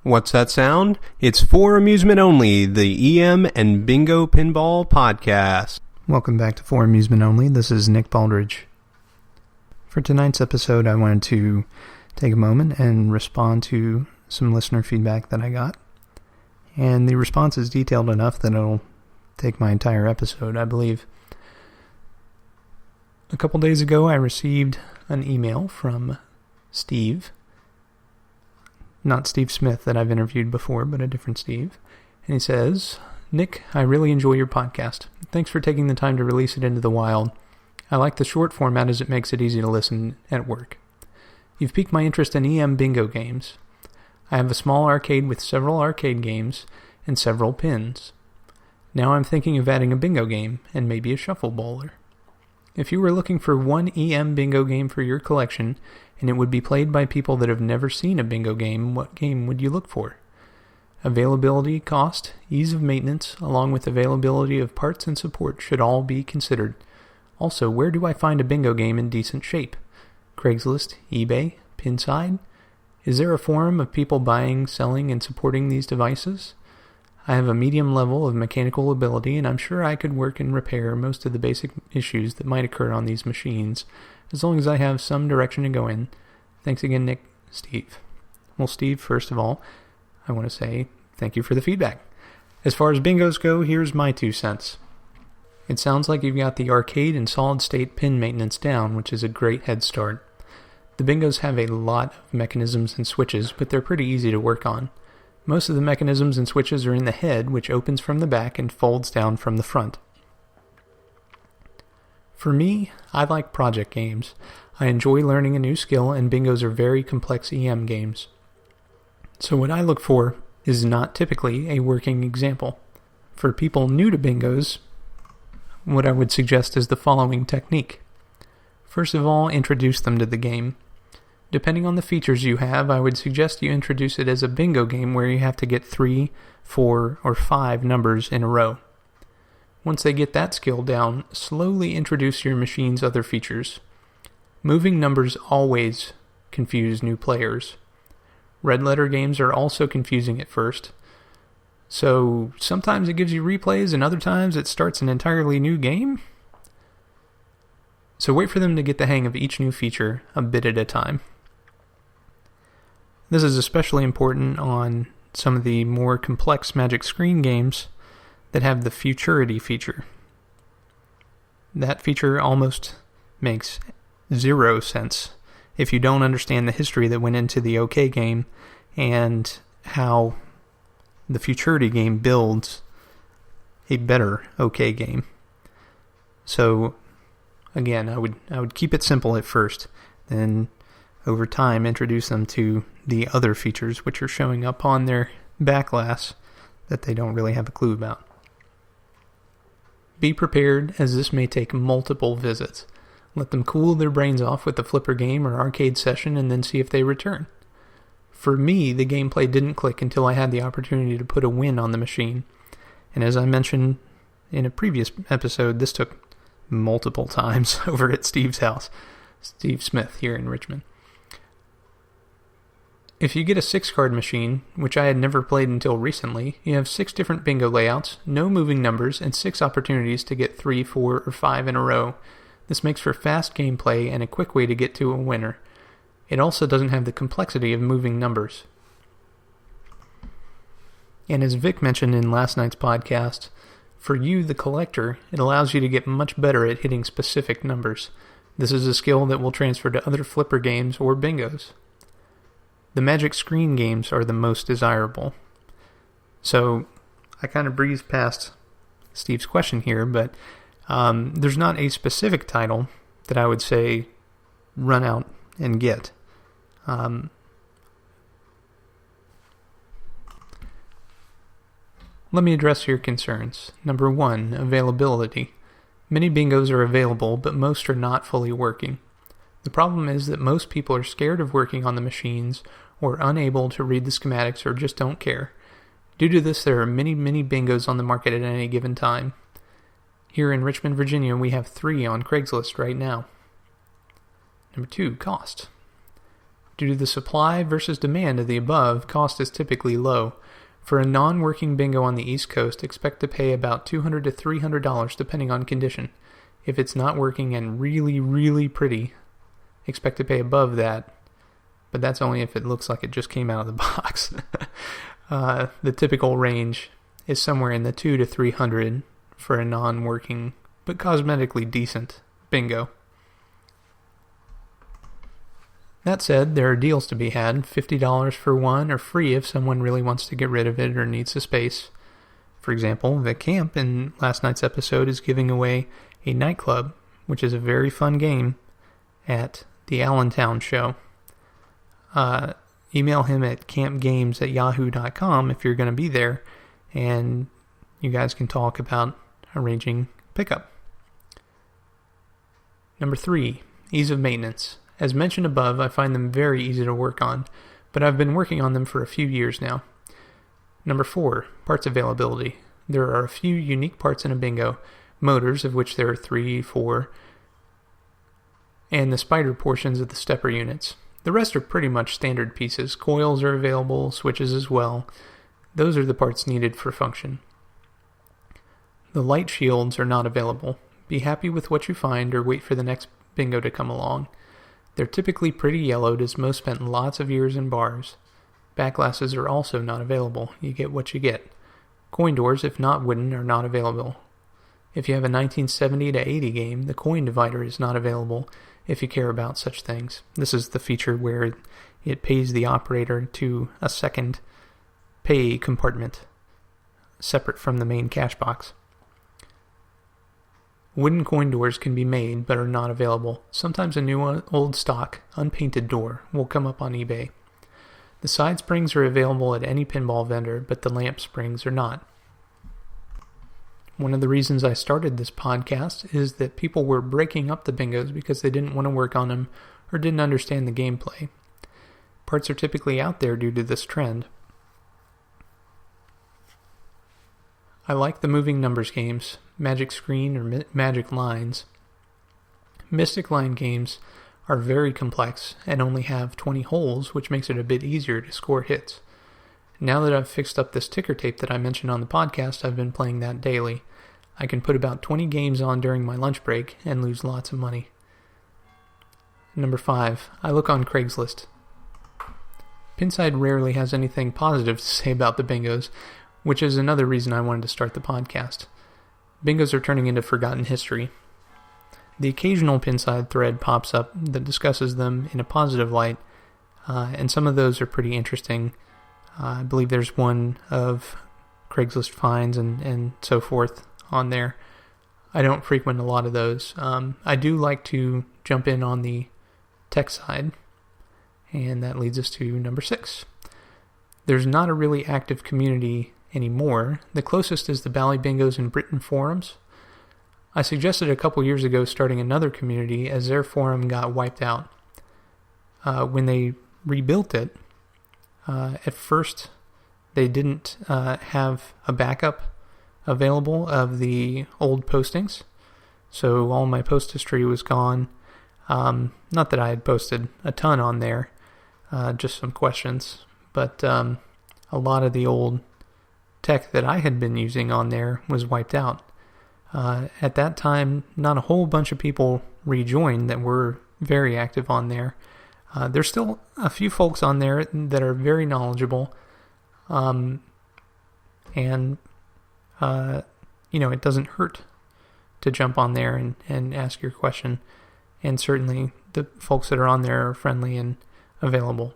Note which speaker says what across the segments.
Speaker 1: What's that sound? It's For Amusement Only, the EM and Bingo Pinball Podcast.
Speaker 2: Welcome back to For Amusement Only. This is Nick Baldridge. For tonight's episode, I wanted to take a moment and respond to some listener feedback that I got. And the response is detailed enough that it'll take my entire episode, I believe. A couple days ago, I received an email from Steve. Not Steve Smith that I've interviewed before, but a different Steve. And he says, Nick, I really enjoy your podcast. Thanks for taking the time to release it into the wild. I like the short format as it makes it easy to listen at work. You've piqued my interest in EM bingo games. I have a small arcade with several arcade games and several pins. Now I'm thinking of adding a bingo game and maybe a shuffle bowler. If you were looking for one EM bingo game for your collection, and it would be played by people that have never seen a bingo game, what game would you look for? Availability, cost, ease of maintenance, along with availability of parts and support should all be considered. Also, where do I find a bingo game in decent shape? Craigslist, eBay, Pinside? Is there a forum of people buying, selling, and supporting these devices? I have a medium level of mechanical ability, and I'm sure I could work and repair most of the basic issues that might occur on these machines, as long as I have some direction to go in. Thanks again, Nick. Steve. Well, Steve, first of all, I want to say thank you for the feedback. As far as bingos go, here's my 2 cents. It sounds like you've got the arcade and solid-state pin maintenance down, which is a great head start. The bingos have a lot of mechanisms and switches, but they're pretty easy to work on. Most of the mechanisms and switches are in the head, which opens from the back and folds down from the front. For me, I like project games. I enjoy learning a new skill, and bingos are very complex EM games. So what I look for is not typically a working example. For people new to bingos, what I would suggest is the following technique. First of all, introduce them to the game. Depending on the features you have, I would suggest you introduce it as a bingo game where you have to get 3, 4, or 5 numbers in a row. Once they get that skill down, slowly introduce your machine's other features. Moving numbers always confuse new players. Red letter games are also confusing at first. So sometimes it gives you replays and other times it starts an entirely new game. So wait for them to get the hang of each new feature a bit at a time. This is especially important on some of the more complex Magic Screen games that have the Futurity feature. That feature almost makes 0 sense if you don't understand the history that went into the OK game and how the Futurity game builds a better OK game. So, again, I would keep it simple at first, then over time introduce them to the other features which are showing up on their backglass that they don't really have a clue about. Be prepared, as this may take multiple visits. Let them cool their brains off with the flipper game or arcade session and then see if they return. For me, the gameplay didn't click until I had the opportunity to put a win on the machine. And as I mentioned in a previous episode, this took multiple times over at Steve's house. Steve Smith here in Richmond. If you get a 6-card machine, which I had never played until recently, you have 6 different bingo layouts, no moving numbers, and 6 opportunities to get 3, 4, or 5 in a row. This makes for fast gameplay and a quick way to get to a winner. It also doesn't have the complexity of moving numbers. And as Vic mentioned in last night's podcast, for you, the collector, it allows you to get much better at hitting specific numbers. This is a skill that will transfer to other flipper games or bingos. The Magic Screen games are the most desirable. So, I kind of breezed past Steve's question here, but there's not a specific title that I would say run out and get. Let me address your concerns. Number 1, availability. Many bingos are available, but most are not fully working. The problem is that most people are scared of working on the machines or unable to read the schematics or just don't care. Due to this, there are many bingos on the market at any given time. Here in Richmond, Virginia, we have 3 on Craigslist right now. Number 2, cost. Due to the supply versus demand of the above, cost is typically low. For a non-working bingo on the East Coast, expect to pay about $200 to $300 depending on condition. If it's not working and really, really pretty, expect to pay above that, but that's only if it looks like it just came out of the box. The typical range is somewhere in the $200 to $300 for a non-working but cosmetically decent bingo. That said, there are deals to be had, $50 for one or free if someone really wants to get rid of it or needs the space. For example, the camp in last night's episode is giving away a nightclub, which is a very fun game, at the Allentown show. Email him at campgames@yahoo.com if you're going to be there, and you guys can talk about arranging pickup. Number 3, ease of maintenance. As mentioned above, I find them very easy to work on, but I've been working on them for a few years now. Number 4, parts availability. There are a few unique parts in a bingo, motors, of which there are 3, 4, and the spider portions of the stepper units. The rest are pretty much standard pieces. Coils are available, switches as well. Those are the parts needed for function. The light shields are not available. Be happy with what you find or wait for the next bingo to come along. They're typically pretty yellowed as most spent lots of years in bars. Backglasses are also not available. You get what you get. Coin doors, if not wooden, are not available. If you have a 1970 to 80 game, the coin divider is not available if you care about such things. This is the feature where it pays the operator to a second pay compartment, separate from the main cash box. Wooden coin doors can be made, but are not available. Sometimes a new old stock, unpainted door will come up on eBay. The side springs are available at any pinball vendor, but the lamp springs are not. One of the reasons I started this podcast is that people were breaking up the bingos because they didn't want to work on them or didn't understand the gameplay. Parts are typically out there due to this trend. I like the moving numbers games, Magic Screen or Magic Lines. Mystic Line games are very complex and only have 20 holes, which makes it a bit easier to score hits. Now that I've fixed up this ticker tape that I mentioned on the podcast, I've been playing that daily. I can put about 20 games on during my lunch break and lose lots of money. Number 5, I look on Craigslist. Pinside rarely has anything positive to say about the bingos, which is another reason I wanted to start the podcast. Bingos are turning into forgotten history. The occasional Pinside thread pops up that discusses them in a positive light, and some of those are pretty interesting. I believe there's one of Craigslist finds and so forth on there. I don't frequent a lot of those. I do like to jump in on the tech side, and that leads us to number 6. There's not a really active community anymore. The closest is the Bally Bingos in Britain forums. I suggested a couple years ago starting another community as their forum got wiped out. When they rebuilt it, at first they didn't have a backup available of the old postings, so all my post history was gone. Not that I had posted a ton on there, just some questions, but a lot of the old tech that I had been using on there was wiped out. At that time, not a whole bunch of people rejoined that were very active on there. There's still a few folks on there that are very knowledgeable, and it doesn't hurt to jump on there and ask your question, and certainly the folks that are on there are friendly and available.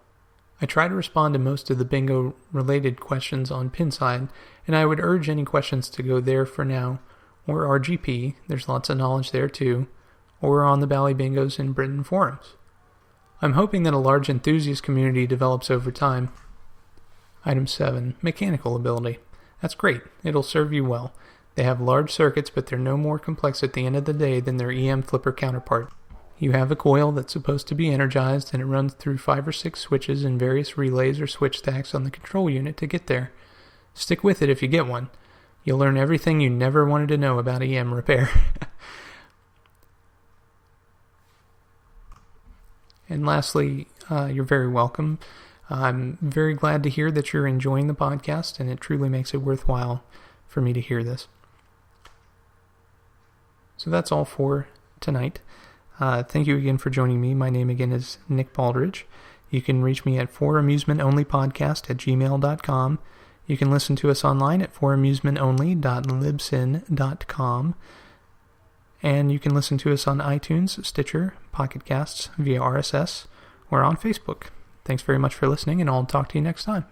Speaker 2: I try to respond to most of the bingo-related questions on Pinside, and I would urge any questions to go there for now, or RGP, there's lots of knowledge there too, or on the Bally Bingos in Britain forums. I'm hoping that a large enthusiast community develops over time. Item 7, mechanical ability. That's great, it'll serve you well. They have large circuits, but they're no more complex at the end of the day than their EM flipper counterpart. You have a coil that's supposed to be energized, and it runs through 5 or 6 switches and various relays or switch stacks on the control unit to get there. Stick with it if you get one. You'll learn everything you never wanted to know about EM repair. And lastly, you're very welcome. I'm very glad to hear that you're enjoying the podcast, and it truly makes it worthwhile for me to hear this. So that's all for tonight. Thank you again for joining me. My name again is Nick Baldridge. You can reach me at foramusementonlypodcast@gmail.com. You can listen to us online at foramusementonly.libsyn.com. And you can listen to us on iTunes, Stitcher, Pocket Casts, via RSS, or on Facebook. Thanks very much for listening, and I'll talk to you next time.